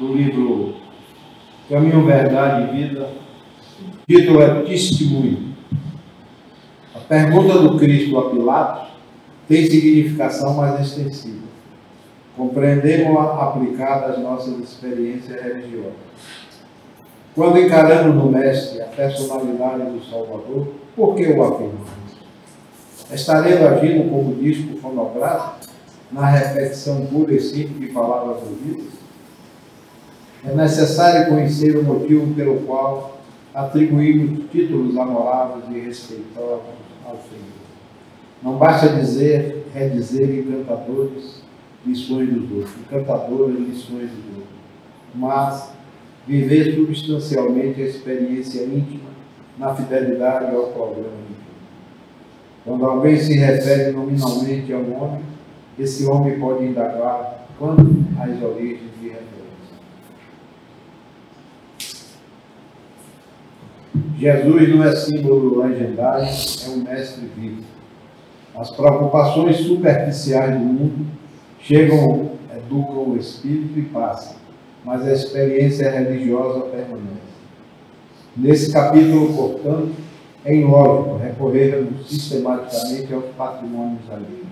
do livro Caminho, Verdade e Vida. O título é Testemunho. A pergunta do Cristo a Pilatos tem significação mais extensiva. Compreendemos-la aplicada às nossas experiências religiosas. Quando encaramos no Mestre a personalidade do Salvador, por que o afirmamos? Estaremos agindo como disco fonográfico, na repetição pura e simples de palavras ouvidas? É necessário conhecer o motivo pelo qual atribuímos títulos amoráveis e respeitosos ao Senhor. Não basta dizer, redizer encantadores lições dos outros, encantadores lições dos outros, mas viver substancialmente a experiência íntima na fidelidade ao programa divino. Quando alguém se refere nominalmente a um homem, esse homem pode indagar quanto às origens de referência. Jesus não é símbolo legendário, é um mestre vivo. As preocupações superficiais do mundo chegam, educam o espírito e passam, mas a experiência religiosa permanece. Nesse capítulo, portanto, é ilógico recorrermos sistematicamente aos patrimônios alheios.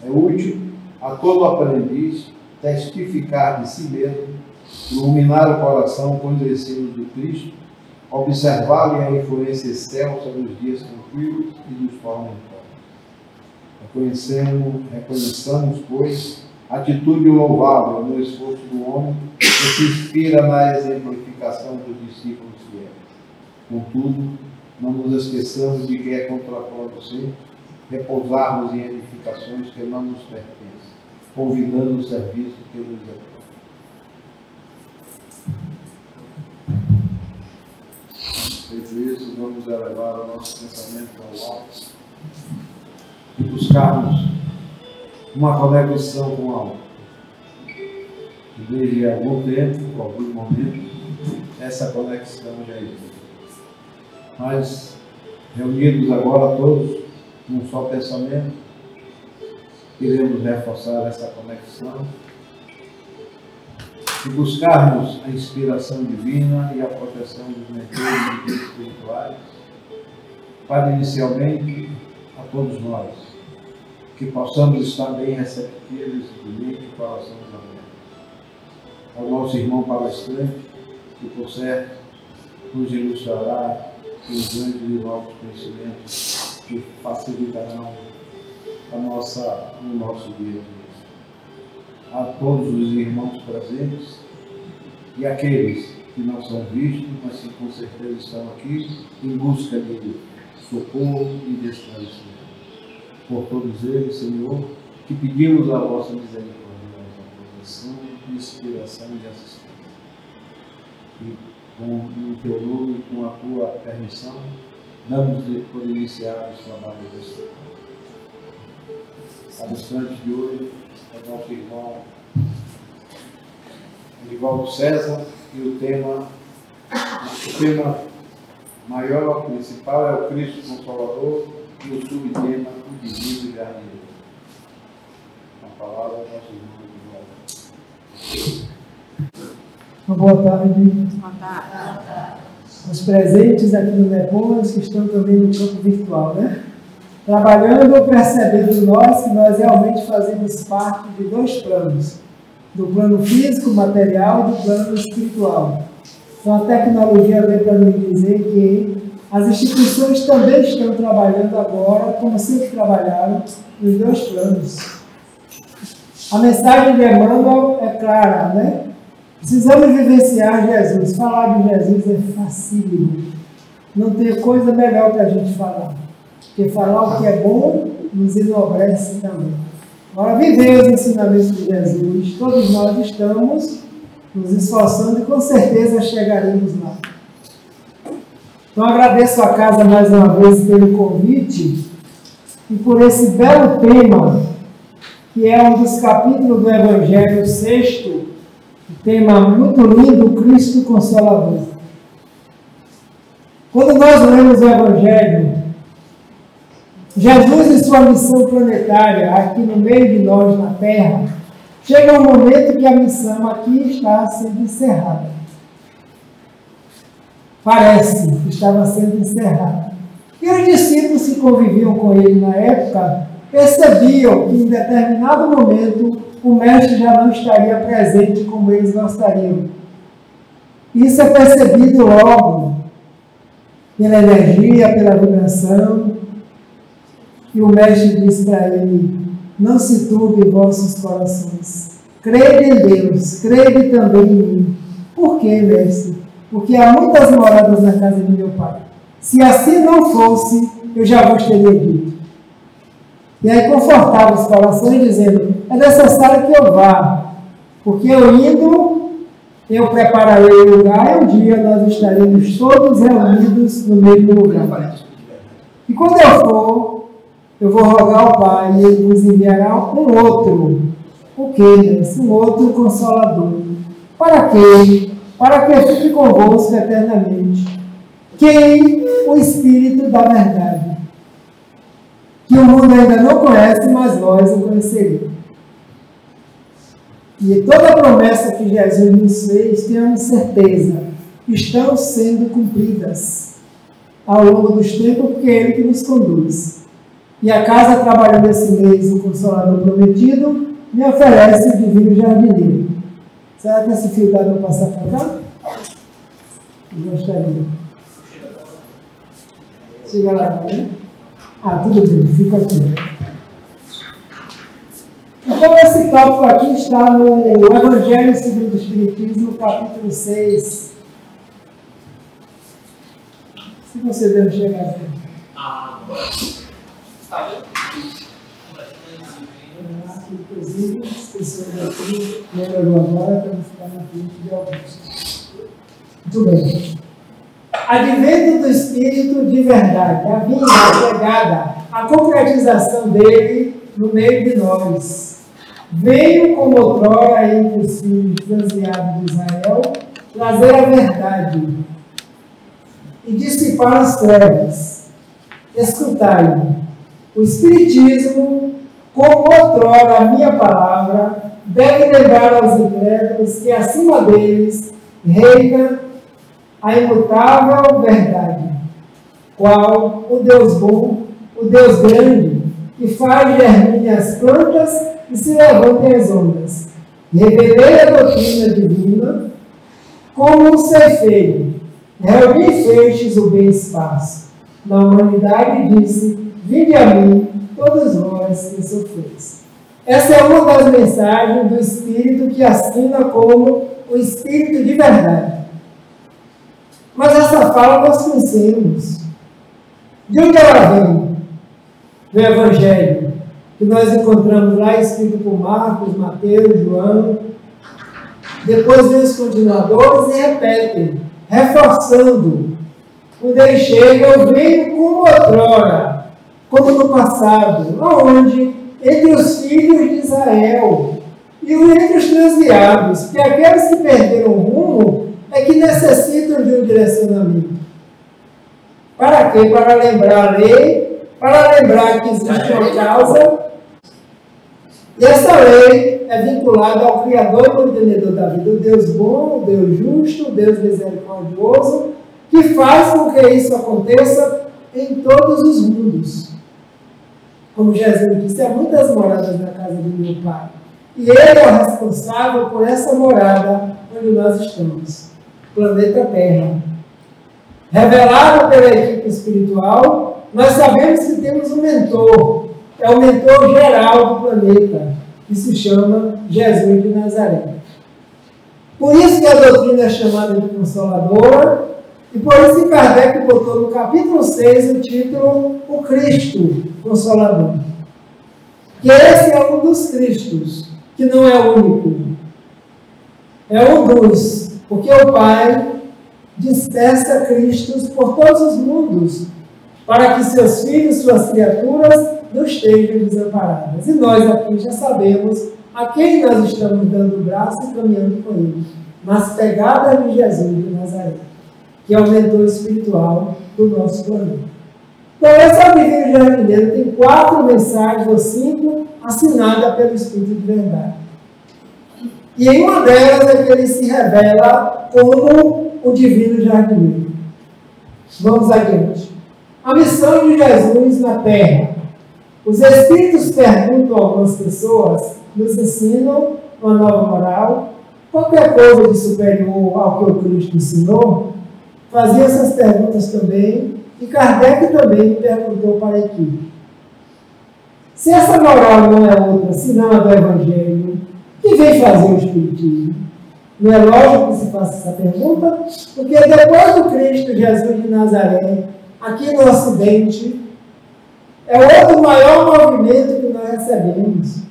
É útil a todo aprendiz testificar de si mesmo, iluminar o coração com os ensinos do Cristo, observar-lhe a influência excelsa dos dias tranquilos e dos tormentosos. Reconheçamos, pois, a atitude louvável no esforço do homem que se inspira na exemplificação dos discípulos fiéis. Contudo, não nos esqueçamos de que é contraproducente repousarmos em edificações que não nos pertencem, convidando o serviço que nos é próprio. Feito isso, vamos elevar o nosso pensamento ao alto e buscarmos uma conexão com a alma. Desde algum tempo, algum momento, essa conexão já existe. Mas, reunidos agora todos, num só pensamento, queremos reforçar essa conexão e buscarmos a inspiração divina e a proteção dos mentores espirituais para, inicialmente, a todos nós, que possamos estar bem receptivos de mente e coração abertos. Ao nosso irmão palestrante, que, por certo, nos ilustrará os grandes e novos conhecimentos que facilitarão o nosso dia a dia. A todos os irmãos presentes e aqueles que não são vistos, mas que com certeza estão aqui em busca de socorro e de esclarecimento. Por todos eles, Senhor, que pedimos a vossa misericórdia, a proteção, inspiração e assistência. E com o teu nome e com a tua permissão, damos por iniciar os trabalhos deste ano. A palestrante de hoje é nosso irmão Edivaldo César, e o tema maior, principal, é o Cristo Consolador, e o subtema, o divino jardineiro. A palavra é nosso irmão Edivaldo. Boa tarde. Boa tarde. Os presentes aqui no Neponas, que estão também no campo virtual, né? Trabalhando, percebendo nós que nós realmente fazemos parte de dois planos, do plano físico, material, e do plano espiritual. Então a tecnologia veio para nos dizer que as instituições também estão trabalhando agora, como sempre trabalharam, nos dois planos. A mensagem de Emmanuel é clara, né? Precisamos vivenciar Jesus. Falar de Jesus é facílimo. Não tem coisa melhor para a gente falar. Porque falar o que é bom nos enobrece também. Agora, viver os ensinamentos de Jesus, todos nós estamos nos esforçando e com certeza chegaremos lá. Então, agradeço a casa mais uma vez pelo convite e por esse belo tema, que é um dos capítulos do Evangelho 6º, um tema muito lindo, o Cristo Consolador. Quando nós lemos o Evangelho, Jesus e sua missão planetária aqui no meio de nós na Terra, chega um momento que a missão aqui está sendo encerrada. Parece que estava sendo encerrada. E os discípulos que conviviam com ele na época percebiam que em determinado momento o mestre já não estaria presente como eles gostariam. Isso é percebido logo pela energia, pela vibração. E o mestre diz para ele: não se turbe vossos corações. Crede em Deus, crede também em mim. Por quê, mestre? Porque há muitas moradas na casa de meu pai. Se assim não fosse, eu já vos teria dito. E aí confortava os corações, dizendo: é necessário que eu vá, porque eu indo, eu prepararei o lugar, e um dia nós estaremos todos reunidos no mesmo lugar. E quando eu for, eu vou rogar ao Pai, e Ele vos enviará um outro. O quê? Um outro Consolador. Para quê? Para que fique convosco eternamente. Quem? O Espírito da verdade. Que o mundo ainda não conhece, mas nós o conheceremos. E toda a promessa que Jesus nos fez, tenhamos certeza, estão sendo cumpridas ao longo dos tempos, porque é Ele que nos conduz. E a casa, trabalhando esse mês o Consolador Prometido, me oferece o Divino Jardineiro. Será que esse fio dá para passar para cá? Eu gostaria. Chega lá, né? Ah, tudo bem, fica aqui. Então, esse tópico aqui está no Evangelho segundo o Espiritismo, capítulo 6. Se você deve chegar aqui. Inclusive, as pessoas aqui lembram agora para não ficar na frente de alguns. Muito bem. Advento do Espírito de verdade, a vinda, a chegada, a concretização dele no meio de nós. Veio como outrora entre os filhos transviados de Israel, trazer a verdade e dissipar as trevas. Escutai, o Espiritismo, como outrora a minha palavra, deve lembrar aos incrédulos que acima deles reina a imutável verdade, qual o Deus bom, o Deus grande, que faz germine as plantas e se levantem as ondas. Revelei a doutrina divina como um ceifeiro, reuni feixes o bem espaço. Na humanidade disse: vinde a mim, todos vós que sofreis. Essa é uma das mensagens do Espírito que assina como o Espírito de verdade. Mas essa fala nós conhecemos. De onde ela vem? Do Evangelho, que nós encontramos lá escrito por Marcos, Mateus, João. Depois vem os continuadores e repetem, reforçando. Quando ele chega, eu venho como outrora, como no passado, aonde? Entre os filhos de Israel e entre os transviados, porque aqueles que perderam o rumo é que necessitam de um direcionamento. Para quê? Para lembrar a lei, para lembrar que existe uma causa, e essa lei é vinculada ao Criador e mantenedor da vida, o Deus bom, o Deus justo, o Deus misericordioso, que faz com que isso aconteça em todos os mundos. Como Jesus disse, há muitas moradas na casa do meu Pai. E Ele é o responsável por essa morada onde nós estamos. Planeta Terra. Revelado pela equipe espiritual, nós sabemos que temos um mentor. É o mentor geral do planeta, que se chama Jesus de Nazaré. Por isso que a doutrina é chamada de Consoladora, e por isso que Kardec botou no capítulo 6 o título O Cristo Consolador. Que esse é um dos Cristos, que não é o único. É um dos, porque o Pai dispersa Cristos por todos os mundos, para que seus filhos, suas criaturas, não estejam desamparadas. E nós aqui já sabemos a quem nós estamos dando o braço e caminhando com ele, nas pegadas de Jesus de Nazaré, que é o mentor espiritual do nosso planeta. Então, essa Divino Jardineiro tem 4 mensagens ou 5 assinadas pelo Espírito de Verdade. E em uma delas é que ele se revela como o divino jardineiro. Vamos adiante. A missão de Jesus na Terra. Os Espíritos perguntam a algumas pessoas, nos ensinam uma nova moral, qualquer coisa de superior ao que o Cristo ensinou. Fazia essas perguntas também, e Kardec também perguntou para a equipe. Se essa moral não é outra, senão a do Evangelho, que vem fazer o Espiritismo? Não é lógico que se faça essa pergunta? Porque depois do Cristo Jesus de Nazaré, aqui no Ocidente, é outro maior movimento que nós recebemos.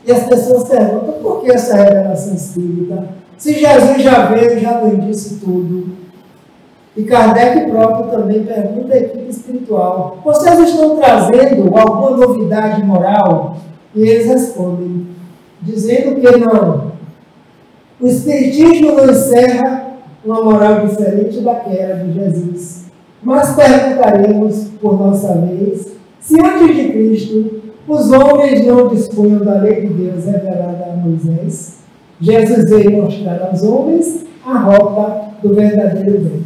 E as pessoas perguntam, por que essa revelação espírita? Se Jesus já veio, já nos disse tudo. E Kardec próprio também pergunta à equipe espiritual, vocês estão trazendo alguma novidade moral? E eles respondem, dizendo que não. O Espiritismo não encerra uma moral diferente daquela de Jesus. Mas perguntaremos, por nossa vez, se antes de Cristo os homens não dispunham da lei de Deus revelada a Moisés, Jesus veio mostrar aos homens a rota do verdadeiro bem.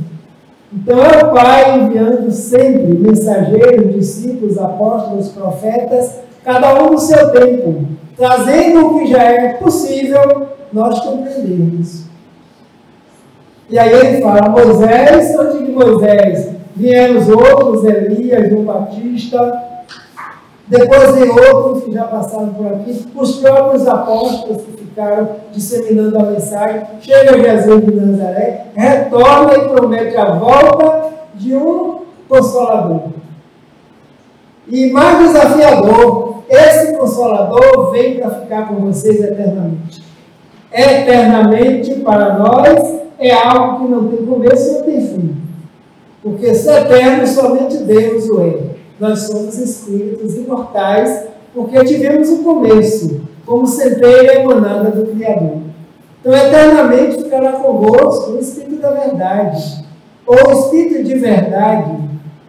Então é o Pai enviando sempre mensageiros, discípulos, apóstolos, profetas, cada um no seu tempo, trazendo o que já é possível nós compreendermos. E aí ele fala, Moisés, antes de Moisés, vieram os outros, Elias, João Batista, depois vem outros que já passaram por aqui, os próprios apóstolos que ficaram disseminando a mensagem, chega Jesus de Nazaré, retorna e promete a volta de um Consolador. E mais desafiador, esse Consolador vem para ficar com vocês eternamente. Eternamente, para nós, é algo que não tem começo e não tem fim. Porque se é eterno, somente Deus o é. Nós somos espíritos imortais, porque tivemos um começo, como centelha emanada do Criador. Então, eternamente ficará convosco o Espírito da Verdade, ou o Espírito de Verdade,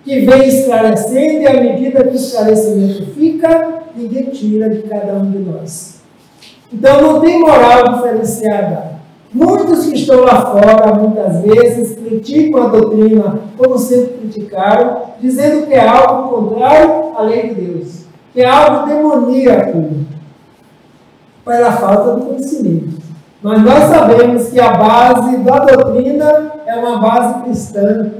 que vem esclarecendo, e à medida que o esclarecimento fica, ninguém tira de cada um de nós. Então, não tem moral diferenciada. Muitos que estão lá fora, muitas vezes, criticam a doutrina, como sempre criticaram, dizendo que é algo contrário à lei de Deus, que é algo demoníaco, pela falta do conhecimento. Mas nós sabemos que a base da doutrina é uma base cristã,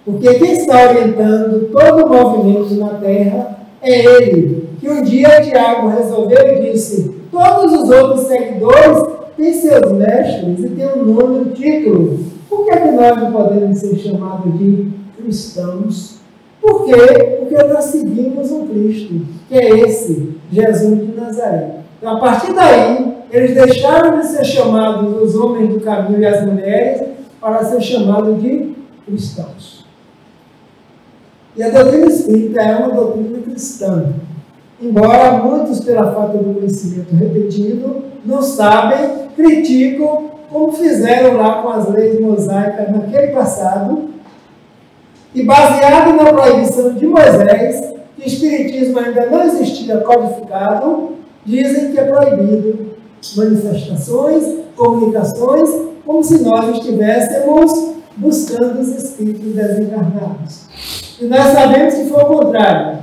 porque quem está orientando todo o movimento na Terra é ele, que um dia Tiago resolveu e disse, todos os outros seguidores têm seus mestres e têm um nome, um título. Por que nós não podemos ser chamados de cristãos? Por quê? Porque nós seguimos um Cristo, que é esse, Jesus de Nazaré. Então, a partir daí, eles deixaram de ser chamados os homens do caminho e as mulheres para ser chamados de cristãos. E a doutrina espírita é uma doutrina cristã. Embora muitos, pela falta do conhecimento repetido, não sabem, criticam, como fizeram lá com as leis mosaicas naquele passado, e baseado na proibição de Moisés, que o Espiritismo ainda não existia codificado, dizem que é proibido manifestações, comunicações, como se nós estivéssemos buscando os espíritos desencarnados. E nós sabemos que foi o contrário.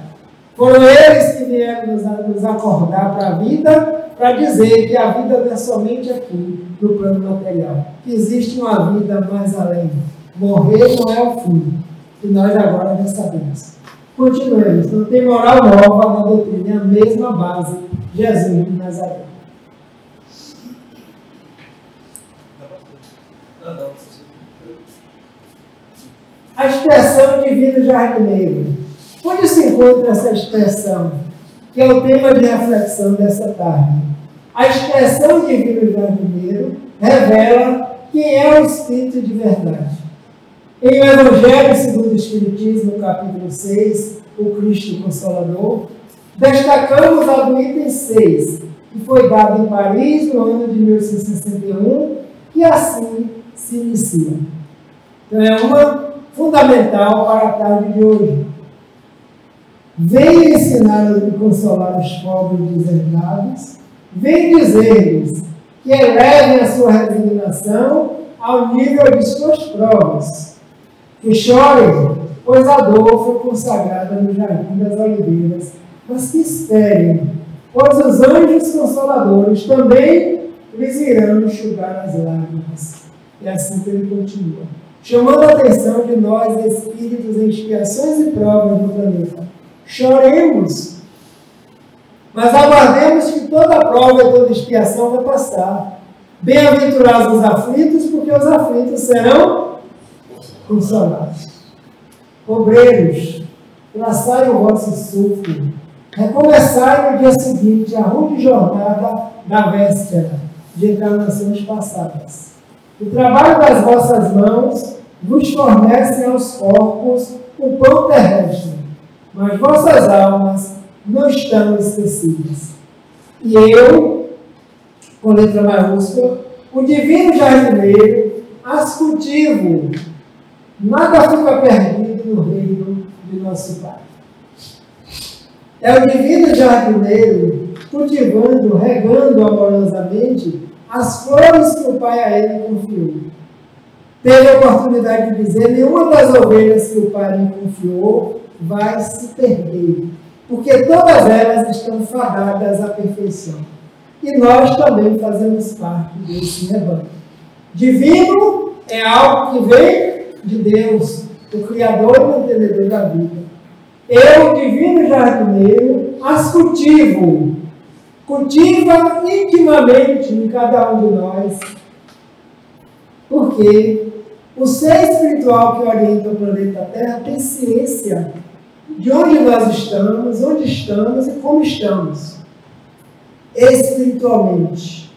Foram eles que vieram nos acordar para a vida, para dizer que a vida não é somente aqui, no plano material, que existe uma vida mais além. Morrer não é o fim, e nós agora já sabemos. Continuemos, não tem moral nova na doutrina, é a mesma base, Jesus de Nazaré. A expressão divino jardineiro. Onde se encontra essa expressão, que é o tema de reflexão dessa tarde? A expressão divino jardineiro revela quem é o Espírito de verdade. Em o Evangelho segundo o Espiritismo, capítulo 6, o Cristo Consolador, destacamos a do item 6, que foi dado em Paris no ano de 1861, que assim se inicia. Então é uma fundamental para a tarde de hoje. Venho ensinar e consolar os pobres deserdados, vem dizer-lhes que elevem a sua resignação ao nível de suas provas, que chorem, pois a dor foi consagrada no jardim das oliveiras, mas que esperem, pois os anjos consoladores também lhes irão enxugar as lágrimas. E assim que ele continua, chamando a atenção de nós, espíritos em expiações e provas no planeta. Choremos, mas aguardemos que toda prova e toda expiação vai passar. Bem-aventurados os aflitos, porque os aflitos serão consolados. Obreiros, traçai o vosso sulfo, recomeçai no dia seguinte a rude jornada da véspera de encarnações passadas. O trabalho das vossas mãos vos fornece aos corpos o pão terrestre, mas vossas almas não estão esquecidas. E eu, com letra maiúscula, o divino jardineiro, as cultivo, nada fica perdido no reino de nosso Pai. É o divino jardineiro cultivando, regando amorosamente as flores que o Pai a ele confiou. Teve a oportunidade de dizer: nenhuma das ovelhas que o Pai lhe confiou vai se perder, porque todas elas estão fadadas à perfeição. E nós também fazemos parte desse rebanho. Divino é algo que vem de Deus, o Criador e mantenedor da vida. Eu, divino jardineiro, as cultivo. Cultiva intimamente em cada um de nós, porque o ser espiritual que orienta o planeta Terra tem ciência de onde nós estamos, onde estamos e como estamos, espiritualmente.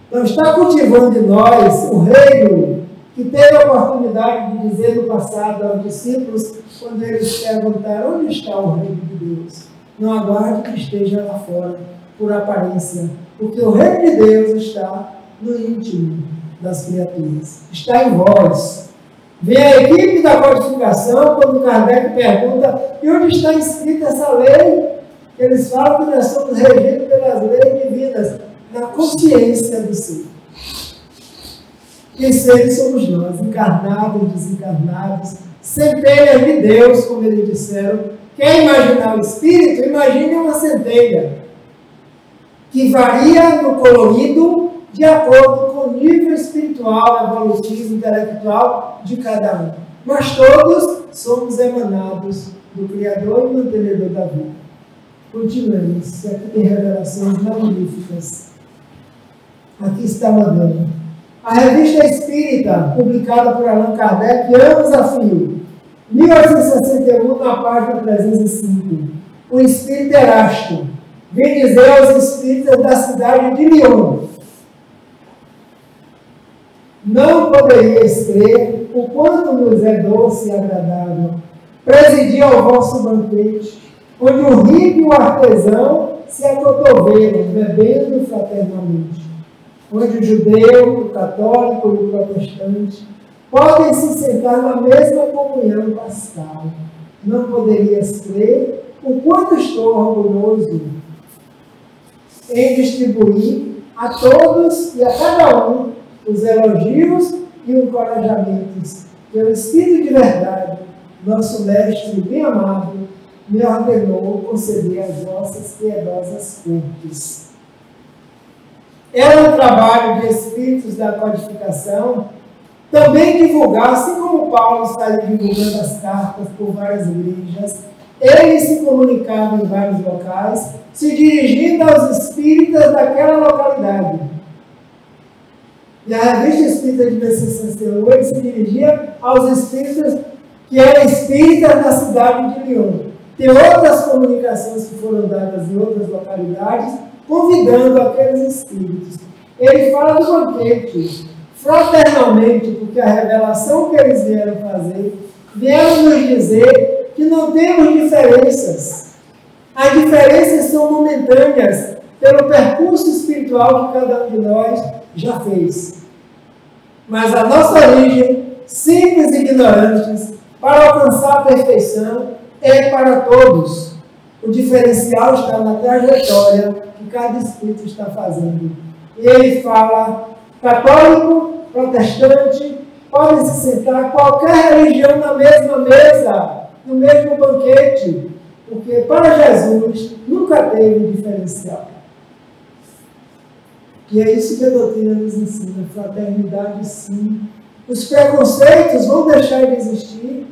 Então, está cultivando em nós o reino que teve a oportunidade de dizer no passado aos discípulos, quando eles perguntaram: onde está o reino de Deus? Não aguarde que esteja lá fora, por aparência, porque o reino de Deus está no íntimo das criaturas, está em vós. Vem a equipe da codificação, quando Kardec pergunta: e onde está escrita essa lei? Eles falam que nós somos regidos pelas leis divinas, na consciência do ser. Que seres somos nós, encarnados e desencarnados, centelhas de Deus, como eles disseram. Quer imaginar o espírito? Imagine uma centelha, que varia no colorido de acordo com o nível espiritual, evolutivo, intelectual de cada um. Mas todos somos emanados do Criador e mantenedor da vida. Continuemos, aqui tem revelações magníficas. Aqui está mandando. A Revista Espírita, publicada por Allan Kardec, anos a fio, 1861, na página 305. O Espírito Erasto vem dizer aos espíritas da cidade de Lyon: não poderíeis crer o quanto nos é doce e agradável presidir ao vosso banquete, onde o rico e o artesão se acotovelam, bebendo fraternalmente, onde o judeu, o católico e o protestante podem se sentar na mesma comunhão pascal. Não poderias crer o quanto estou orgulhoso em distribuir a todos e a cada um os elogios e encorajamentos que o Espírito de verdade, nosso mestre bem amado, me ordenou conceder às vossas piedosas cortes. Era um trabalho de espíritos da codificação também divulgar, assim como Paulo está divulgando as cartas por várias igrejas, ele se comunicava em vários locais, se dirigindo aos espíritas daquela localidade. E a Revista Espírita de 1968 se dirigia aos espíritas que eram espíritas da cidade de Lyon. Tem outras comunicações que foram dadas em outras localidades, convidando aqueles espíritos. Ele fala do banquete, fraternalmente, porque a revelação que eles vieram fazer, vieram nos dizer que não temos diferenças. As diferenças são momentâneas, pelo percurso espiritual que cada um de nós já fez. Mas a nossa origem, simples e ignorantes, para alcançar a perfeição, é para todos. O diferencial está na trajetória que cada espírito está fazendo. E ele fala, católico, protestante, podem se sentar qualquer religião na mesma mesa, no mesmo banquete, porque para Jesus nunca teve diferencial. E é isso que a doutrina nos ensina, fraternidade sim. Os preconceitos vão deixar de existir,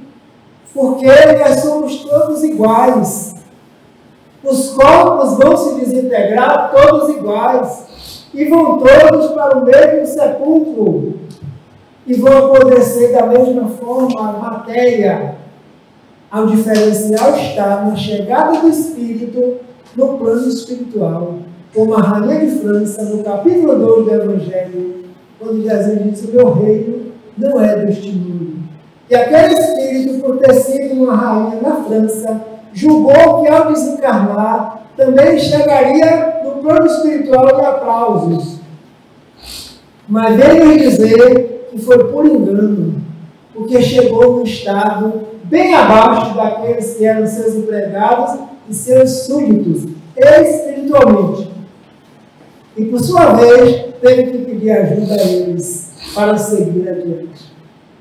porque nós somos todos iguais. Os corpos vão se desintegrar todos iguais, e vão todos para o mesmo sepulcro, e vão apodrecer da mesma forma a matéria. O diferencial está na chegada do Espírito no plano espiritual. Como a Rainha de França, no capítulo 2 do Evangelho, quando Jesus diz: o meu reino não é deste mundo. E aquele Espírito, por ter sido uma rainha na França, julgou que ao desencarnar também chegaria no plano espiritual de aplausos. Mas veio dizer que foi por engano, porque chegou no estado bem abaixo daqueles que eram seus empregados e seus súditos, espiritualmente. E por sua vez, teve que pedir ajuda a eles para seguir adiante.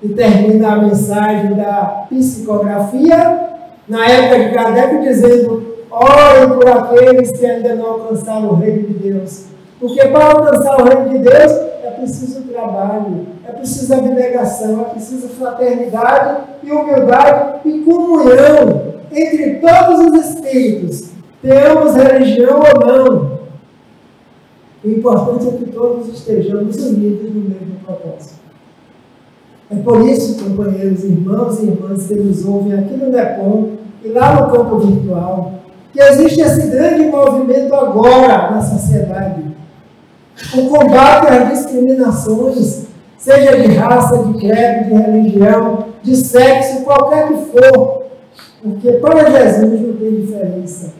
E termina a mensagem da psicografia, na época de Kardec, dizendo: orem por aqueles que ainda não alcançaram o reino de Deus. Porque para alcançar o reino de Deus é preciso trabalho, é preciso abnegação, é preciso fraternidade e humildade e comunhão entre todos os espíritos, tenhamos religião ou não. O importante é que todos estejamos unidos no mesmo propósito. É por isso, companheiros, irmãos e irmãs que nos ouvem aqui no NEPOM e lá no campo virtual, que existe esse grande movimento agora na sociedade. O combate às discriminações, seja de raça, de credo, de religião, de sexo, qualquer que for. Porque para Jesus não tem diferença.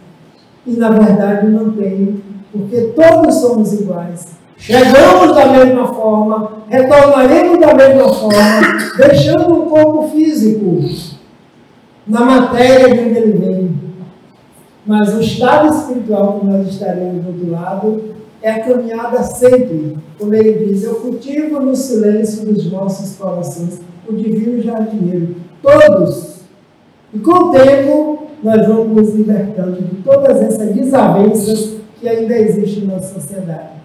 E na verdade não tem, porque todos somos iguais. Chegamos da mesma forma, retornaremos da mesma forma, deixando um corpo físico na matéria de onde ele vem. Mas o estado espiritual que nós estaremos do outro lado é a caminhada sempre. Como ele diz: eu cultivo no silêncio dos nossos corações o divino jardineiro. Todos. E com o tempo, nós vamos nos libertando de todas essas desavenças que ainda existem na nossa sociedade.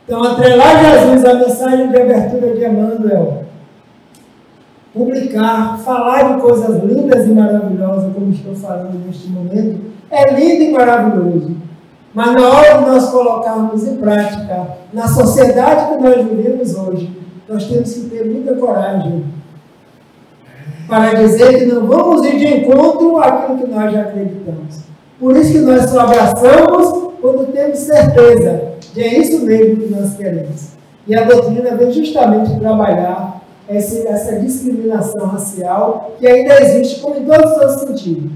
Então, atrelar Jesus à mensagem de abertura de Emmanuel, publicar, falar de coisas lindas e maravilhosas, como estou falando neste momento, é lindo e maravilhoso. Mas na hora de nós colocarmos em prática, na sociedade que nós vivemos hoje, nós temos que ter muita coragem para dizer que não vamos ir de encontro àquilo que nós já acreditamos. Por isso que nós só abraçamos quando temos certeza de é isso mesmo que nós queremos. E a doutrina vem justamente trabalhar essa discriminação racial que ainda existe, como em todos os sentidos.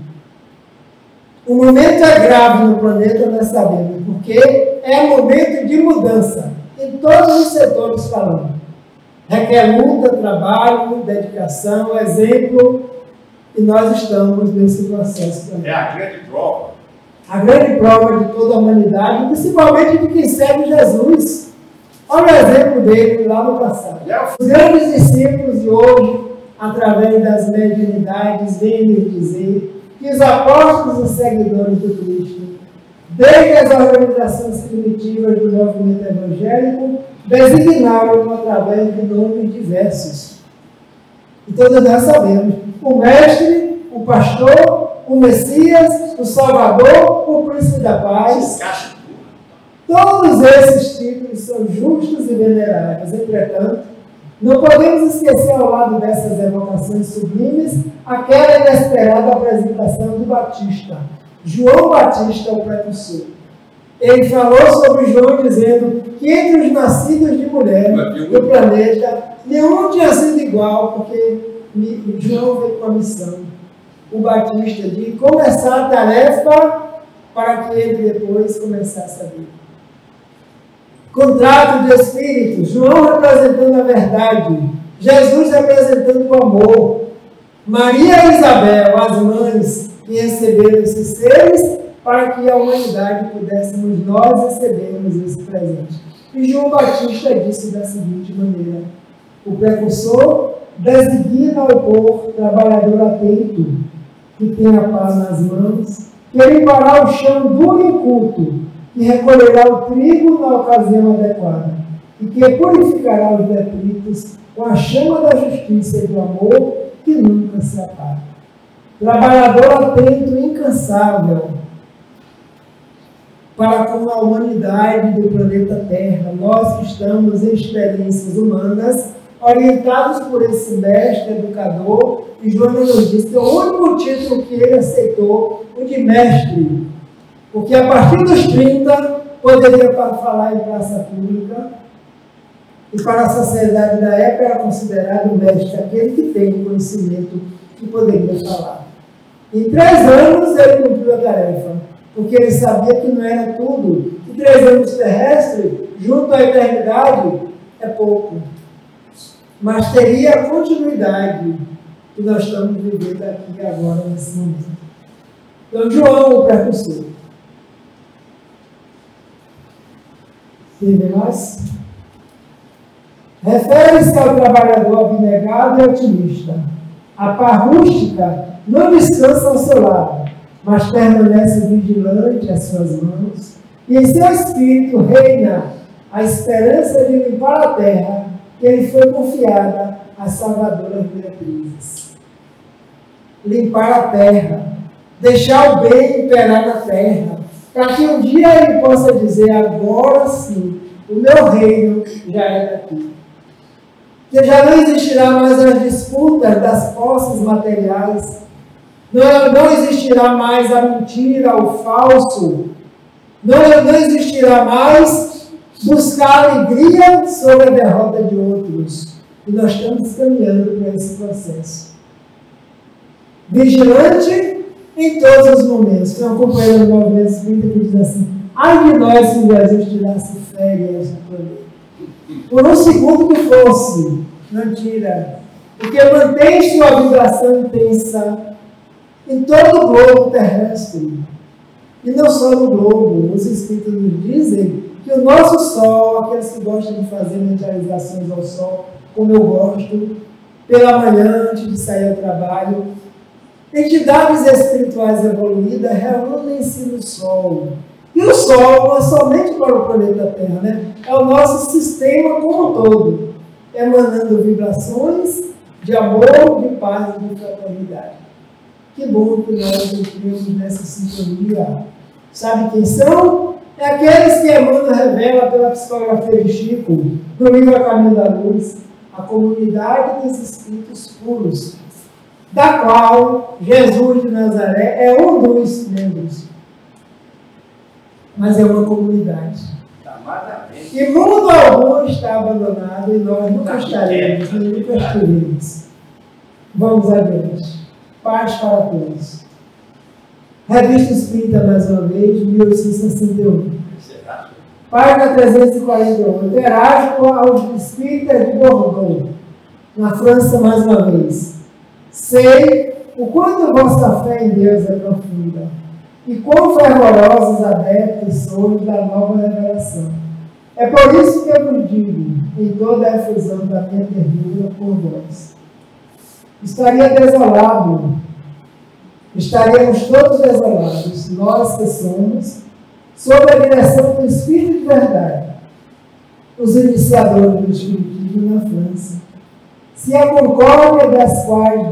O momento é grave no planeta, nós sabemos, porque é momento de mudança, em todos os setores falando. Requer luta, trabalho, dedicação, exemplo, e nós estamos nesse processo também. É a grande prova. A grande prova de toda a humanidade, principalmente de quem segue Jesus. Olha o exemplo dele lá no passado. Os grandes discípulos de hoje, através das mediunidades, vêm nos dizer que os apóstolos e seguidores do Cristo, desde as organizações primitivas do movimento evangélico, designaram através de nomes diversos. E todos nós sabemos: o mestre, o pastor, o Messias, o Salvador, o Príncipe da Paz. Todos esses títulos são justos e veneráveis. Entretanto, não podemos esquecer, ao lado dessas evocações sublimes, aquela inesperada apresentação do Batista. João Batista, o precursor. Ele falou sobre João dizendo que entre os nascidos de mulher do planeta, nenhum tinha sido igual, porque João veio com a missão, o Batista, de começar a tarefa para que ele depois começasse a vir. Contrato de espírito, João representando a verdade, Jesus representando o amor, Maria e Isabel, as mães que receberam esses seres, para que a humanidade pudéssemos nós recebermos esse presente. E João Batista disse da seguinte maneira: o precursor designa ao povo trabalhador atento, que tem a pá nas mãos, que limpará o chão duro e inculto, que recolherá o trigo na ocasião adequada, e que purificará os detritos com a chama da justiça e do amor que nunca se apaga. Trabalhador atento e incansável para com a humanidade do planeta Terra, nós que estamos em experiências humanas, orientados por esse mestre educador, e Joana nos disse que o único título que ele aceitou, o de mestre, porque a partir dos 30 poderia falar em praça pública, e para a sociedade da época era considerado mestre aquele que tem conhecimento que poderia falar. Em 3 anos ele cumpriu a tarefa, porque ele sabia que não era tudo, que 3 anos terrestres, junto à eternidade, é pouco. Mas teria a continuidade que nós estamos vivendo aqui agora, nesse momento. Então, João, o precursor. Tem mais? Refere-se ao trabalhador abnegado e otimista. A pá rústica não descansa ao seu lado, mas permanece vigilante às suas mãos, e em seu espírito reina a esperança de limpar a terra, que lhe foi confiada às salvadoras diretrizes. Limpar a terra, deixar o bem imperar na terra, para que um dia ele possa dizer: agora sim, o meu reino já é daqui. Que já não existirá mais as disputas das posses materiais, não existirá mais a mentira, o falso, não existirá mais buscar alegria sobre a derrota de outros. E nós estamos caminhando para esse processo. Vigilante em todos os momentos. Tem um companheiro do movimento espírita que diz assim: ai de nós se Jesus tirasse férias no planeta. Por um segundo que fosse, não tira. Porque mantém sua vibração intensa em todo o globo terrestre. E não só no globo. Os espíritos nos dizem que o nosso sol, aqueles que gostam de fazer mentalizações ao sol, como eu gosto, pela manhã, antes de sair ao trabalho, entidades espirituais evoluídas reúnem-se no sol. E o sol não é somente para o planeta Terra, né? É o nosso sistema como um todo, emanando vibrações de amor, de paz e de fraternidade. Que bom que nós entremos nessa sintonia. Sabe quem são? É aqueles que Emmanuel revela pela psicografia de Chico, no livro A Caminho da Luz, a comunidade dos espíritos puros, da qual Jesus de Nazaré é um dos membros. Mas é uma comunidade. E mundo algum está abandonado e nós nunca estaremos, nem nunca estaremos. Vamos adiante. Paz para todos. Revista Espírita, mais uma vez, 1861. Página 341. Interajo aos espíritas de Bordeaux, na França, mais uma vez. Sei o quanto vossa fé em Deus é profunda e quão fervorosos adeptos sois da nova revelação. É por isso que eu vos digo, em toda a efusão da minha ternura por vós. Estaria desolado, estaríamos todos desolados, nós que somos, sob a direção do Espírito de Verdade, os iniciadores do Espiritismo na França, se a concórdia das quais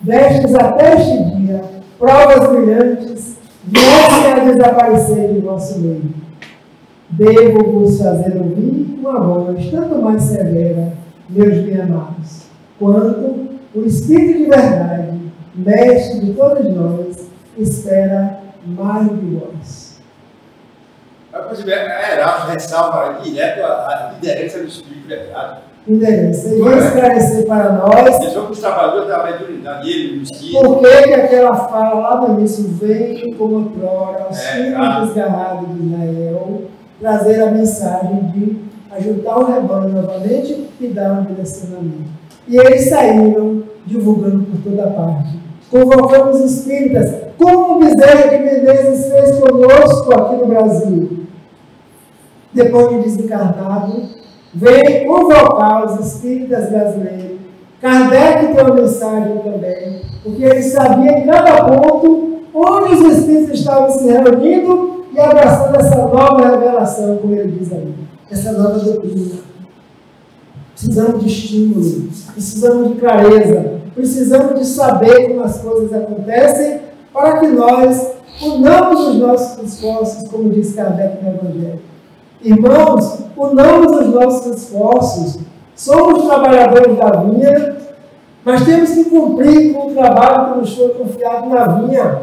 destes até este dia, provas brilhantes, viessem a desaparecer de vosso meio. Devo-vos fazer ouvir uma voz tanto mais severa, meus bem-amados, quanto o Espírito de Verdade, mestre de todos nós, espera mais de vós. A Erasmo ressalva direto a liderança do Espírito de Verdade. Liderança. E vai esclarecer para nós. Eles vão os trabalhadores da mediunidade, ele, o Espírito. Por que aquela fala lá no início, vem como outrora aos filhos desgarrados de Israel, trazer a mensagem de ajudar o rebanho novamente e dar um direcionamento. E eles saíram divulgando por toda parte. Convocamos espíritas, como o Bezerra de Menezes fez conosco aqui no Brasil. Depois de desencarnado, veio convocar os espíritas brasileiros. Kardec tem uma mensagem também, porque ele sabia em cada ponto onde os espíritos estavam se reunindo e abraçando essa nova revelação, como ele diz ali, essa nova doutrina. Precisamos de estímulo, precisamos de clareza, precisamos de saber como as coisas acontecem, para que nós unamos os nossos esforços, como diz Kardec no Evangelho. Irmãos, unamos os nossos esforços. Somos trabalhadores da vinha, mas temos que cumprir com o trabalho que nos foi confiado na vinha.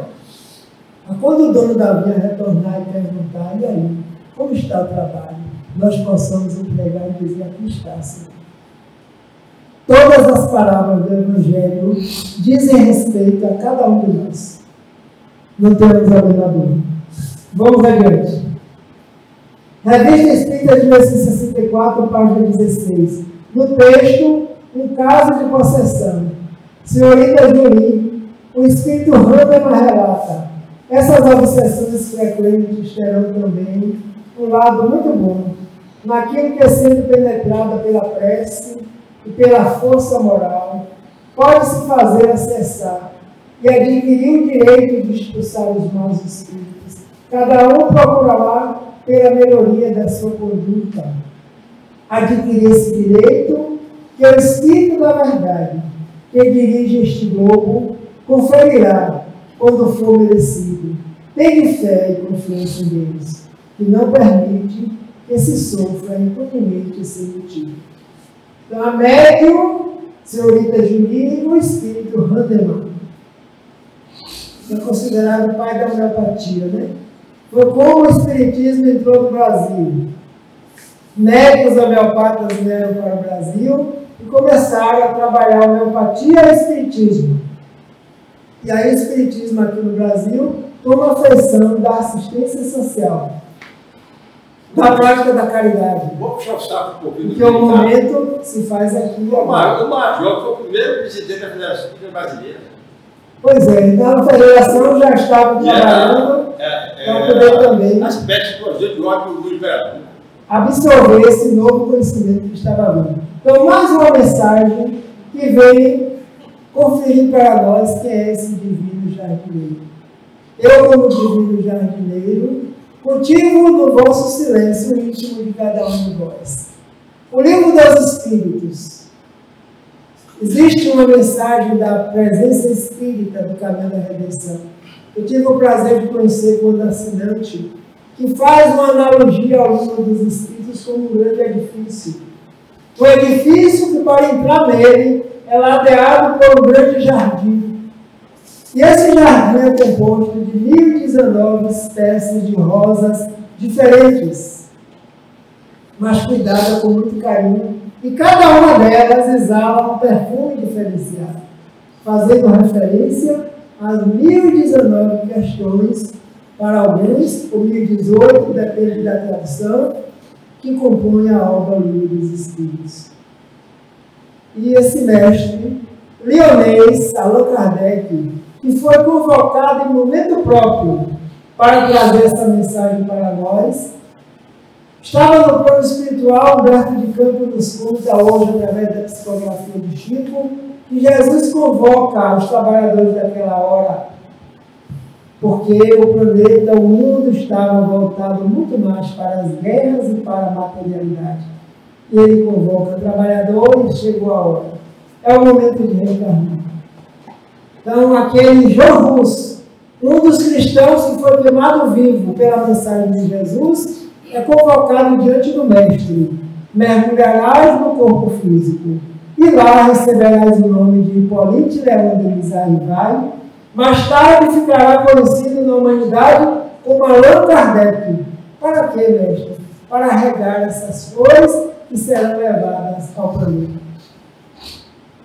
Mas quando o dono da vinha retornar e perguntar, e aí, como está o trabalho? Nós possamos entregar e dizer, aqui está, Senhor. Todas as palavras do Evangelho dizem respeito a cada um de nós. Não temos a menor dúvida. Vamos adiante. Revista Espírita de 1964, página 16. No texto, um caso de possessão. Senhorita Julie, o Espírito Hammerman relata. Essas obsessões frequentes terão também um lado muito bom, naquilo que é sendo penetrada pela prece e pela força moral, pode-se fazer acessar e adquirir o direito de expulsar os maus espíritos. Cada um procurará pela melhoria da sua conduta. Adquirir esse direito, que é o Espírito da Verdade, que dirige este globo, conferirá, quando for merecido. Tenha fé e confiança neles, que não permite que se sofra impunemente sem motivo. Então, a médium, senhorita Julie, e o Espírito Hammerman. É considerado o pai da homeopatia, né? Foi como o Espiritismo entrou no Brasil. Médicos homeopatas vieram para o Brasil e começaram a trabalhar a homeopatia e o Espiritismo. E aí o Espiritismo aqui no Brasil toma a feição da assistência social, da prática da caridade. Vamos puxar o saco um pouquinho. Porque o momento se faz aqui. O Major foi o primeiro presidente da Federação Espírita Brasileira. Pois é, então a federação já estava trabalhando para poder também aspectos do projeto de ordem do imperador. Absorver esse novo conhecimento que estava vindo. Então, mais uma mensagem que vem conferir para nós quem é esse divino jardineiro. Eu, como divino jardineiro, cultivo no vosso silêncio o íntimo de cada um de vós. O livro dos Espíritos. Existe uma mensagem da presença espírita do caminho da redenção. Eu tive o prazer de conhecer quando assinante, que faz uma analogia ao livro dos Espíritos como um grande edifício. Um edifício que, para entrar nele, é ladeado por um grande jardim. E esse jardim é composto de 1019 espécies de rosas diferentes, mas cuidada com muito carinho. E cada uma delas exala um perfume diferenciado, fazendo referência às 1019 questões, para alguns, ou 1018, depende da tradução, que compõe a obra Livro dos Espíritos. E esse mestre, Lyonês Allan Kardec, que foi convocado em momento próprio para trazer essa mensagem para nós, estava no plano espiritual. Humberto de Campos nos conta hoje, através da psicografia do Chico, que Jesus convoca os trabalhadores daquela hora, porque o planeta, o mundo estava voltado muito mais para as guerras e para a materialidade. E ele convoca trabalhadores e chegou a hora. É o momento de reencarnar. Então, aquele João Russo, um dos cristãos que foi queimado vivo pela mensagem de Jesus, é convocado diante do Mestre. Mergulharás no corpo físico, e lá receberás o nome de Hipólite Leão de Mizrahi. Mais tarde ficará conhecido na humanidade como Allan Kardec. Para quê, mestre? Para regar essas flores que serão levadas ao planeta.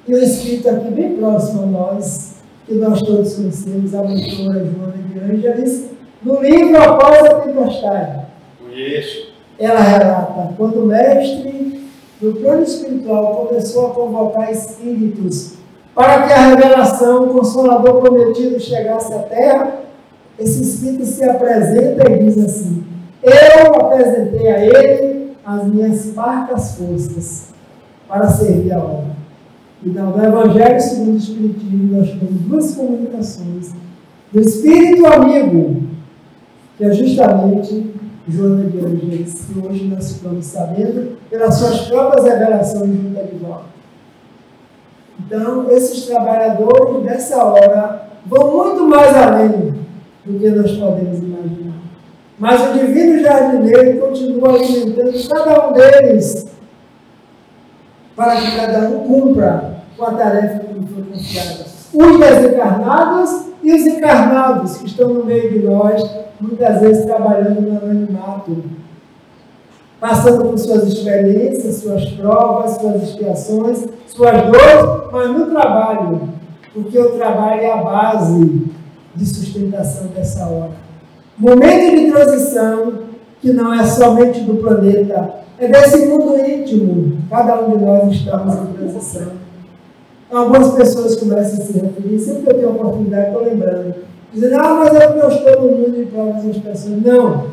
E o Espírito aqui bem próximo a nós, que nós todos conhecemos, a mentora Joana de Ângeles, no livro Após a Tempestade. Conheço. Ela relata, quando o mestre do plano espiritual começou a convocar espíritos para que a revelação, o Consolador prometido chegasse à terra, esse Espírito se apresenta e diz assim: eu apresentei a ele as minhas parcas forças para servir a obra. Então, no Evangelho segundo o Espiritismo, nós temos duas comunicações do Espírito amigo, que é justamente Joana de Ângeles, que hoje nós ficamos sabendo pelas suas próprias revelações junto a Divaldo. Então, esses trabalhadores dessa hora vão muito mais além do que nós podemos imaginar. Mas o Divino Jardineiro continua alimentando cada um deles para que cada um cumpra com a tarefa que lhe foi confiada. Os desencarnados e os encarnados que estão no meio de nós, muitas vezes trabalhando no anonimato, passando por suas experiências, suas provas, suas expiações, suas dores, mas no trabalho, porque o trabalho é a base de sustentação dessa hora. Momento de transição, que não é somente do planeta, é desse mundo íntimo. Cada um de nós estamos em transição. Algumas pessoas começam a se referir, sempre que eu tenho a oportunidade, estou lembrando, dizendo, mas é porque eu estou no mundo de provas e expiações. Não.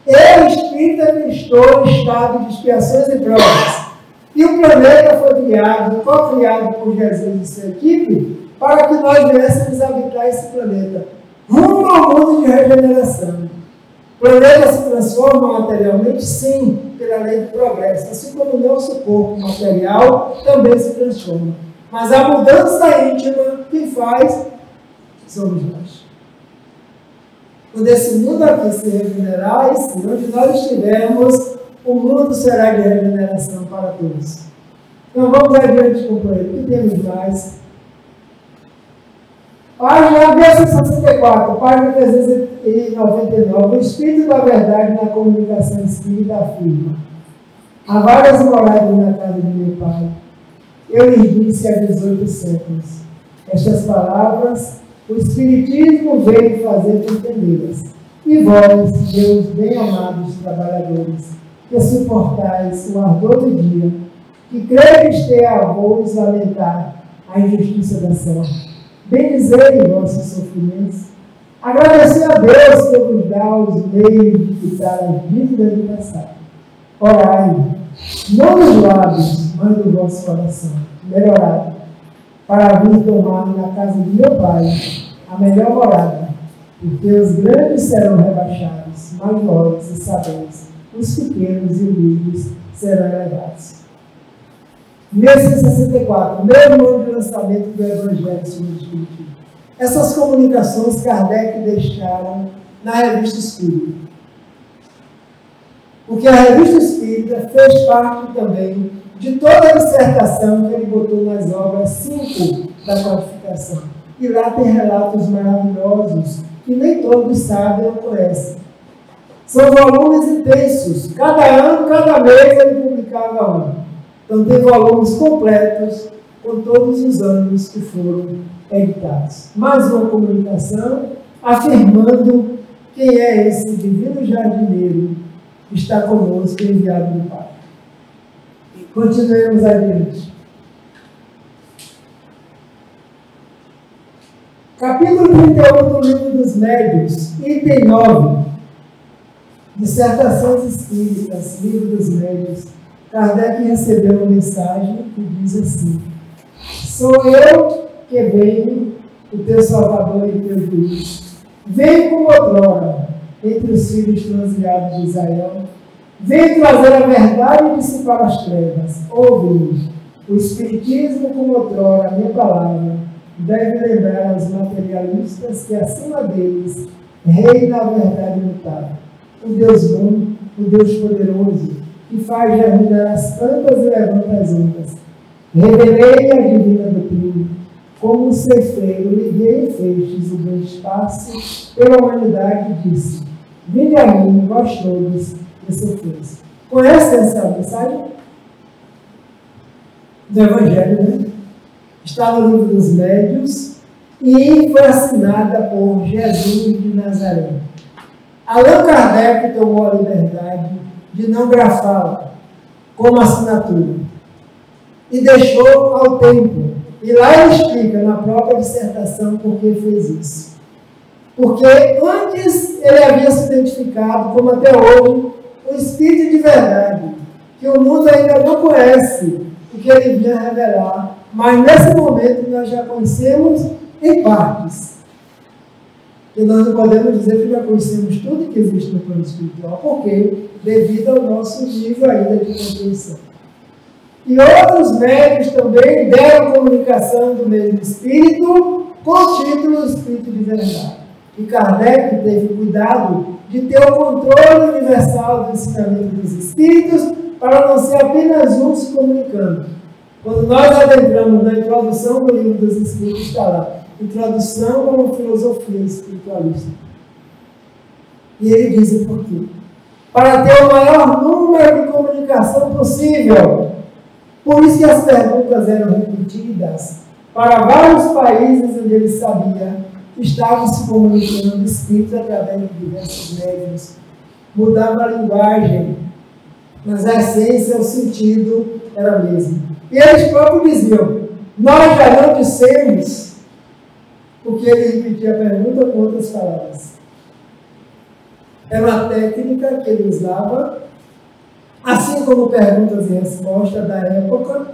Eu, espírita, estou em estado de expiações e provas. E o planeta foi criado, co-criado por Jesus e sua equipe, para que nós viéssemos habitar esse planeta, rumo ao mundo de regeneração. O planeta se transforma materialmente, sim, pela lei do progresso, assim como o nosso corpo material também se transforma. Mas a mudança íntima, quem faz, somos nós. Quando esse mundo aqui se regenerar, onde nós estivermos, o mundo será de regeneração para todos. Então vamos adiante, companheiro. O que temos mais? Página 64, página 399. O Espírito da Verdade na comunicação espírita afirma: há várias moradas na casa de meu Pai. Eu lhes disse há 18 séculos. Estas palavras o Espiritismo veio fazer entendê-las. E vós, Deus bem-amados trabalhadores, que suportais o ardor do dia, que credes ter a vos lamentar a injustiça da sorte, bendizei vossos sofrimentos, agradecei a Deus que vos dá os meios de quitar as dívidas do passado. Orai, não dos lábios, mas do vosso coração, melhorado, para vir tomar na casa de meu Pai a melhor morada, porque os grandes serão rebaixados, maiores e sabores, os pequenos e humildes serão elevados. 1964, mesmo ano de lançamento do Evangelho segundo o Espiritismo. Essas comunicações Kardec deixaram na Revista Espírita. Porque a Revista Espírita fez parte também de toda a dissertação que ele botou nas obras 5 da codificação. E lá tem relatos maravilhosos que nem todos sabem ou conhecem. São volumes intensos. Cada ano, cada mês ele publicava um. Então tem volumes completos com todos os anos que foram editados. Mais uma comunicação afirmando quem é esse divino jardineiro que está conosco, enviado do Pai. Continuemos adiante. Capítulo 31 do Livro dos Médiuns, item 9. Dissertações Espíritas, Livro dos Médiuns. Kardec recebeu uma mensagem que diz assim: sou eu que venho, o teu Salvador e teu Deus. Venho como outrora, entre os filhos transviados de Israel. Venho trazer a verdade e dissipar as trevas. Ouve, o Espiritismo como outrora, a minha palavra, deve lembrar aos materialistas que acima deles reina a verdade imutável. O Deus bom, o Deus poderoso, que faz germinar as plantas e levanta as ondas. Revelei a divina doutrina, como um cefeiro, liguei feixes o meu espaço pela humanidade e disse: vinde a mim, vós todos, que sofreis. Conhece essa mensagem? Do Evangelho, né? Está no Livro dos Médiuns e foi assinada por Jesus de Nazaré. Allan Kardec tomou a liberdade de não grafá-la como assinatura e deixou ao tempo E lá ele explica, na própria dissertação, por que fez isso. Porque antes ele havia se identificado, como até hoje, o Espírito de verdade, que o mundo ainda não conhece, o que ele vinha revelar, mas nesse momento nós já conhecemos em partes. E nós não podemos dizer que já conhecemos tudo que existe no plano espiritual, porque devido ao nosso nível ainda de compreensão. E outros médios também deram comunicação do mesmo Espírito, com o título Espírito de Verdade. E Kardec teve cuidado de ter o controle universal do ensinamento dos Espíritos, para não ser apenas um se comunicando. Quando nós adentramos na introdução do livro dos Espíritos, está lá, introdução a uma filosofia espiritualista. E ele diz o porquê. Para ter o maior número de comunicação possível. Por isso que as perguntas eram repetidas para vários países onde ele sabia que estavam se comunicando espíritos através de diversos médiuns. Mudava a linguagem, mas a essência, o sentido era o mesmo. E eles próprios diziam, nós já não dissemos, porque ele repetia a pergunta com outras palavras. Era uma técnica que ele usava, assim como perguntas e respostas da época,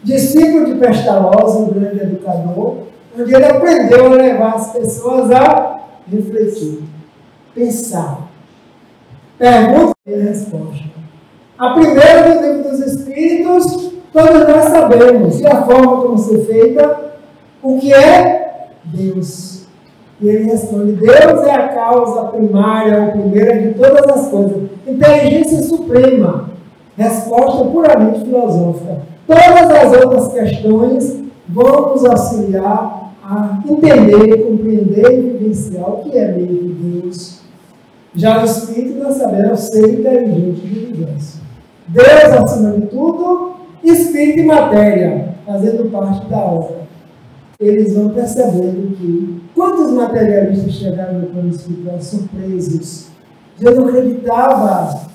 discípulo de Pestalozzi, um grande educador, onde ele aprendeu a levar as pessoas a refletir, pensar. Pergunta e resposta. A primeira do livro dos Espíritos, todos nós sabemos, e a forma como ser feita, o que é Deus. E ele responde, Deus é a causa primária ou primeira de todas as coisas. Inteligência suprema. Resposta puramente filosófica. Todas as outras questões vão nos auxiliar a entender, compreender e vivenciar o que é mesmo Deus. Já o Espírito nós sabemos, é o ser inteligente do universo. Deus acima de tudo, Espírito e matéria, fazendo parte da obra. Eles vão percebendo que quantos materialistas chegaram no plano espiritual surpresos. Eu não acreditava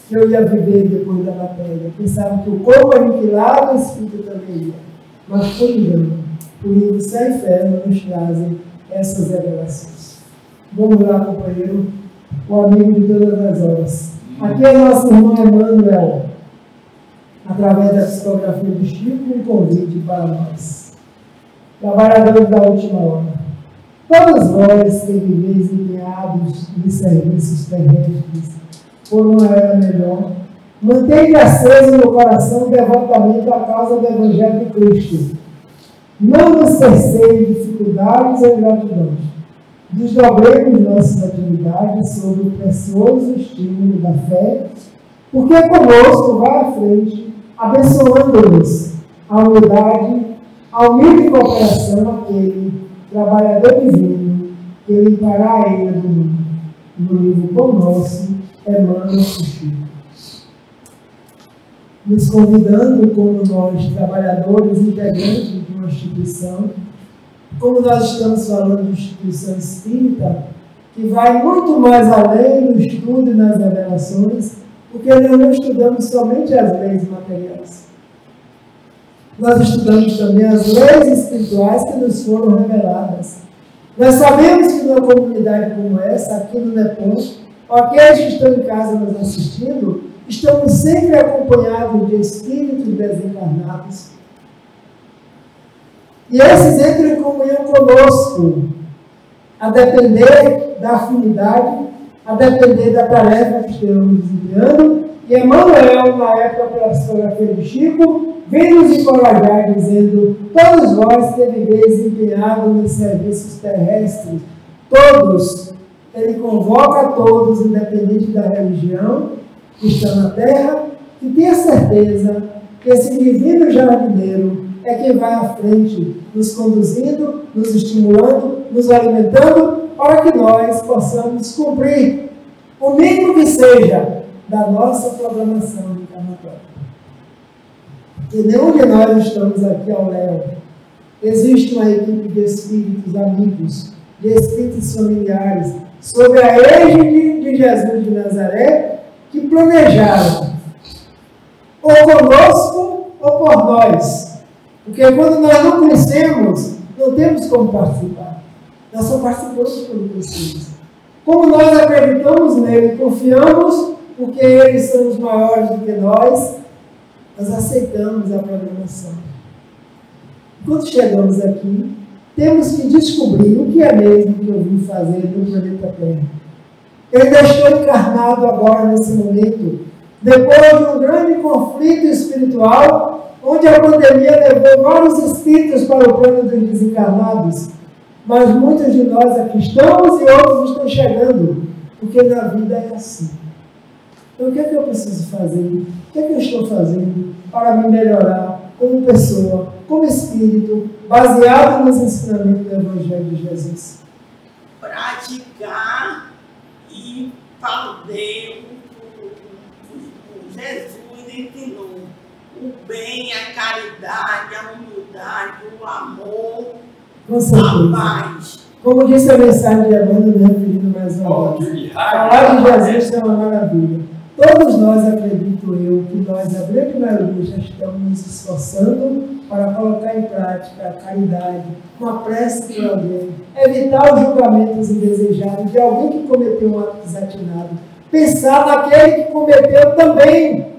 que eu ia viver depois da matéria. Pensava que o corpo aniquilado, o espírito também ia. Mas foi engano. O livro Céu e Inferno nos trazem essas revelações. Vamos lá, companheiro, o amigo de todas as horas. Aqui é nosso irmão Emmanuel, através da psicografia do Chico, um convite para nós. Trabalhadores da última hora. Todos vós que viveis empenhados de serviços terrestres por uma era melhor, mantende aceso no coração devotamente a causa do Evangelho de Cristo. Não nos cerceie dificuldades ou ingratidões. Desdobremos nossas atividades sob o precioso estímulo da fé, porque conosco vai à frente, abençoando-nos a humildade, a humilde cooperação aquele trabalhador divino que limpará a ilha do mundo. No livro Pão Nosso, Emmanuel Chico. Nos convidando, como nós, trabalhadores integrantes de uma instituição, como nós estamos falando de instituição espírita, que vai muito mais além no estudo e nas revelações, porque nós não estudamos somente as leis materiais. Nós estudamos também as leis espirituais que nos foram reveladas. Nós sabemos que numa comunidade como essa, aqui no Nepal, aqueles que estão em casa nos assistindo, estamos sempre acompanhados de espíritos desencarnados. E esses entram em comunhão conosco, a depender da afinidade, a depender da tarefa que estamos desempenhando. E Emmanuel, na época pela psicografia de Chico, vem nos encorajar dizendo, todos vós que viveis empenhados nos serviços terrestres, todos, ele convoca a todos, independente da religião que está na terra, que tenha certeza que esse divino jardineiro é quem vai à frente, nos conduzindo, nos estimulando, nos alimentando, para que nós possamos cumprir o mínimo que seja da nossa programação encarnatória. Que nenhum de nós estamos aqui ao léu. Existe uma equipe de espíritos amigos, de espíritos familiares, sob a égide de Jesus de Nazaré, que planejaram, ou conosco ou por nós, Porque quando nós não conhecemos, não temos como participar. Nós só participamos quando conhecemos. Como nós acreditamos nele, confiamos, porque eles são os maiores do que nós aceitamos a programação. Quando chegamos aqui, temos que descobrir o que é mesmo que eu vim fazer no planeta Terra. Eu ainda estou encarnado agora, nesse momento, depois de um grande conflito espiritual, onde a pandemia levou vários espíritos para o plano dos desencarnados. Mas muitos de nós aqui estamos e outros estão chegando, porque na vida é assim. Então, o que é que eu preciso fazer? O que é que eu estou fazendo para me melhorar como pessoa, como espírito, baseado nos ensinamentos do Evangelho de Jesus? Praticar e fazer o Jesus ensinou. O bem, a caridade, a humildade, o amor, a paz. Como disse a mensagem de Evandro, me referindo mais uma vez. Falar de Jesus é uma maravilha. Todos nós, acredito eu, que nós, a grande maioria, já estamos nos esforçando para colocar em prática a caridade, uma prece por alguém, evitar os julgamentos indesejados de alguém que cometeu um ato desatinado, pensar naquele que cometeu também.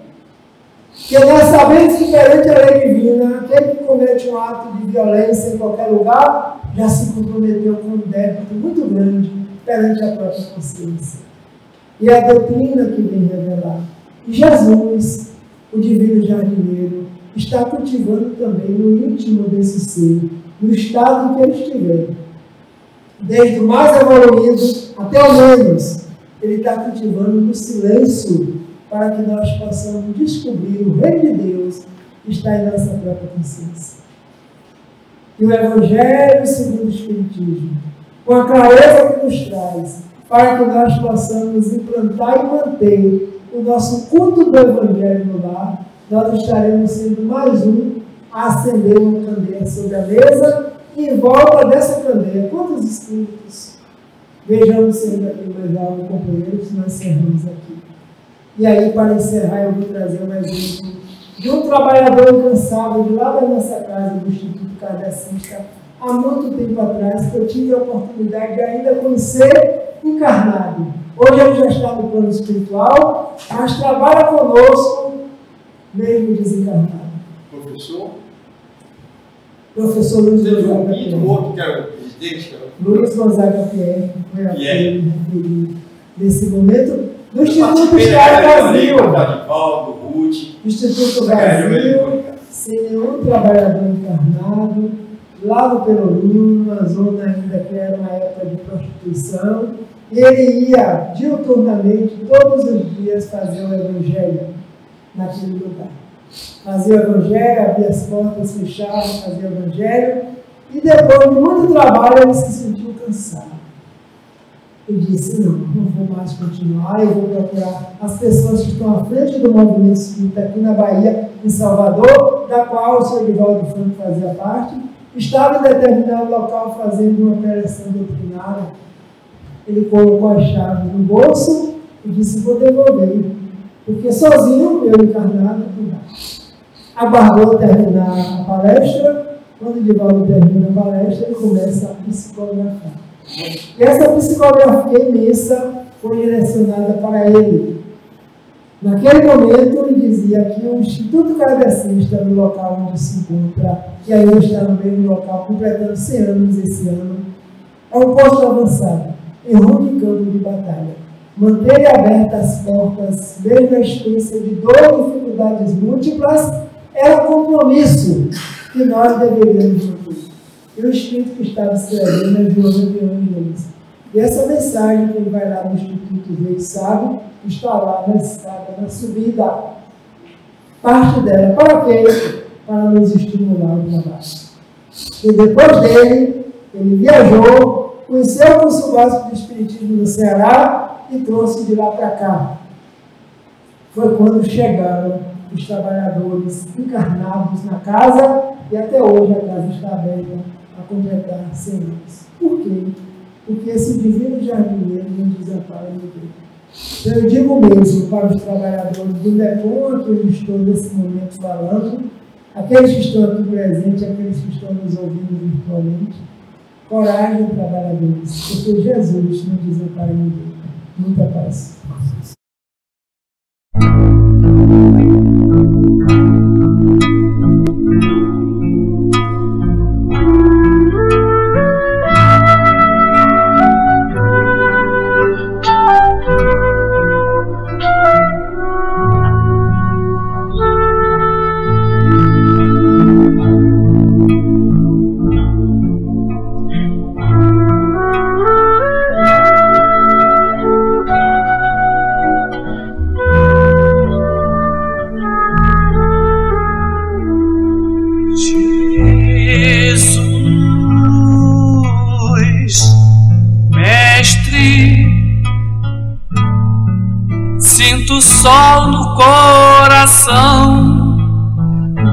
Porque nós sabemos que perante a lei divina, aquele que comete um ato de violência em qualquer lugar, já se comprometeu com um débito muito grande perante a própria consciência. E a doutrina que vem revelar. E Jesus, o divino jardineiro, está cultivando também no íntimo desse ser, no estado em que ele estiver. Desde o mais evoluído até o menos, ele está cultivando no silêncio, para que nós possamos descobrir o reino de Deus que está em nossa própria consciência. E o Evangelho segundo o Espiritismo, com a clareza que nos traz, para que nós possamos implantar e manter o nosso culto do Evangelho no lar, nós estaremos sendo mais um a acender uma candeia sobre a mesa, e em volta dessa candeia, quantos espíritos? Vejamos sendo aqui mais algo, companheiros, nós encerramos aqui. E aí, para encerrar, eu vou trazer um exemplo de um trabalhador incansável de lá da nossa casa, do Instituto Kardecista, há muito tempo atrás, que eu tive a oportunidade de ainda conhecer encarnado. Hoje ele já está no plano espiritual, mas trabalha conosco, mesmo desencarnado. Professor? Professor Luiz Teve Gonzaga um Pierre. outro que era o presidente? Luiz Gonzaga Pierre, foi a Pierre. nesse momento, do Eu Instituto participei Estado Brasil. do Paulo, do Ruth. Instituto Brasil, sem nenhum trabalhador encarnado, lá no Pelourinho, numa zona ainda que era uma época de prostituição, e ele ia diuturnamente, todos os dias, fazer o Evangelho naquele lugar. Fazia o Evangelho, abria as portas, fechava, fazia o Evangelho, e depois de muito trabalho ele se sentiu cansado. E disse, não vou mais continuar, eu vou procurar as pessoas que estão à frente do movimento espírita aqui na Bahia, em Salvador, da qual o senhor Divaldo Franco fazia parte, estava em determinado local fazendo uma preleção doutrinária. Ele colocou as chaves no bolso e disse, vou devolver, porque sozinho, eu encarnado, não dá. Aguardou terminar a palestra. Quando o Divaldo termina a palestra, ele começa a psicografar. E essa psicografia imensa foi direcionada para ele. Naquele momento, ele dizia que o Instituto Kardecista, no local onde se encontra, que ainda está no mesmo local, completando 100 anos esse ano, é um posto avançado, em rude campo de batalha. Manter abertas as portas, mesmo a experiência de dor e dificuldades múltiplas, é um compromisso que nós deveríamos manter. E o Espírito que estava escrevendo é Joana de Ângeles. E essa mensagem que ele vai lá no Instituto Verde Sabe, está lá na escada, na subida. Parte dela, para quê? Para nos estimular o trabalho. E depois dele, ele viajou, conheceu o curso básico de Espiritismo no Ceará e trouxe de lá para cá. Foi quando chegaram os trabalhadores encarnados na casa, e até hoje a casa está aberta a completar 100 anos. Por quê? Porque esse divino jardineiro não desampara ninguém. Então, eu digo mesmo para os trabalhadores do NEPOM, que eu estou nesse momento falando, Aqueles que estão aqui presentes, aqueles que estão nos ouvindo virtualmente, coragem, trabalhadores, porque Jesus não desampara ninguém. Muita paz. Sinto o sol no coração,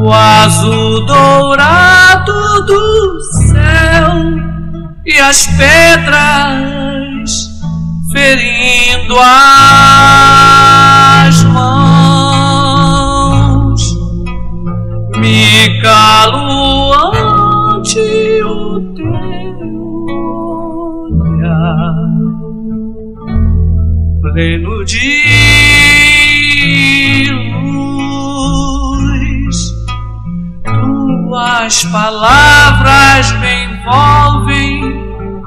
o azul dourado do céu e as pedras ferindo as mãos. Me calo ante o teu olhar pleno de luz. Tuas palavras me envolvem,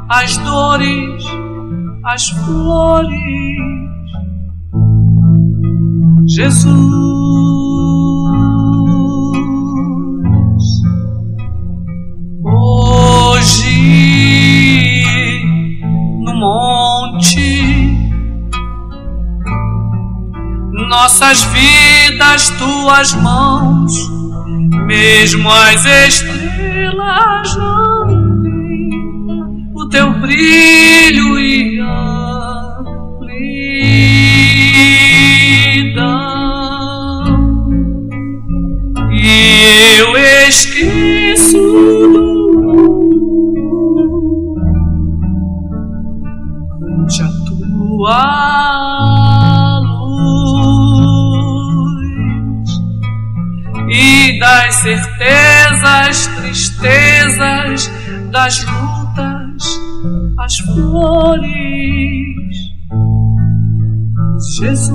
as dores, as flores. Jesus, hoje no monte, nossas vidas, tuas mãos, mesmo as estrelas não têm o teu brilho e amplidão. E eu esqueço ante a tua luz e das certezas, tristezas, das lutas, as flores. Jesus,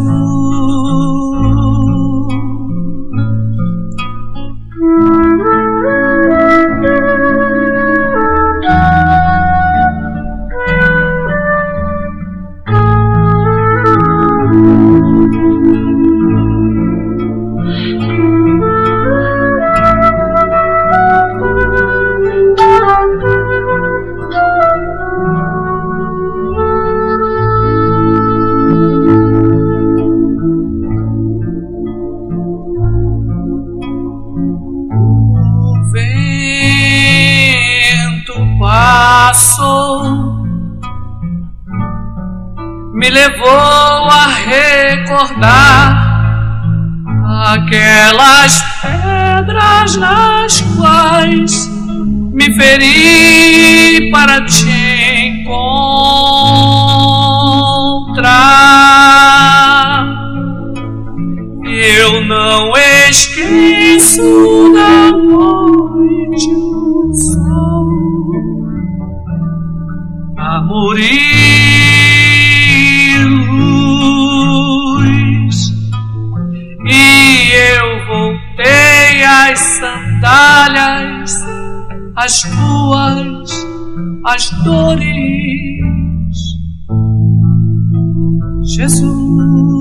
me levou a recordar aquelas pedras nas quais me feri para te encontrar. Eu não esqueço da noite do sol, amor e luz, e eu voltei às sandálias, as tuas, as dores. Jesus.